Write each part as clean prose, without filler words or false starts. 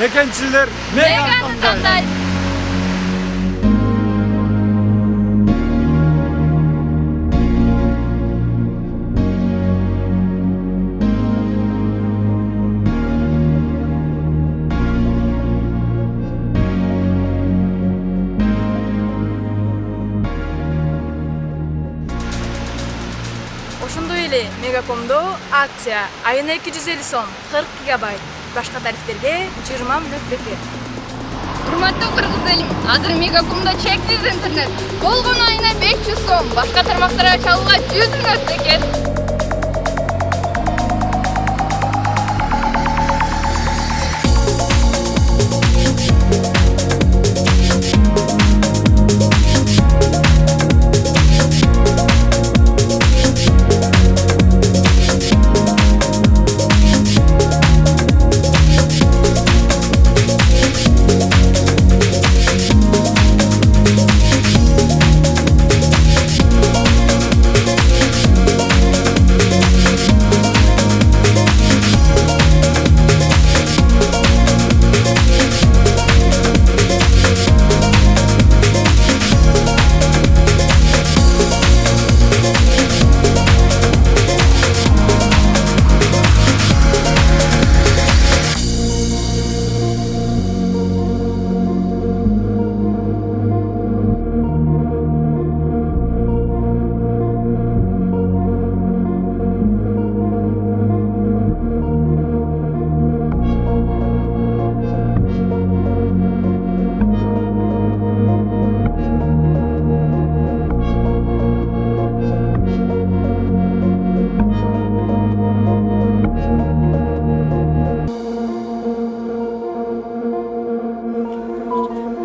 Mekençiler Megan'ı tanıdaydı. Ошондой эле Мегакомдо акция айына 250 сом 40 гигабайт, башка тарифтерге 20 мүнөт бекер. Урматтуу кыргыз элим, азыр Мегакомдо чексиз интернет. Болгону айына 500 сом, башка тармактарга чалууга 100 мүнөт бекер.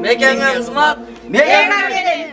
Megan hizmet. Megan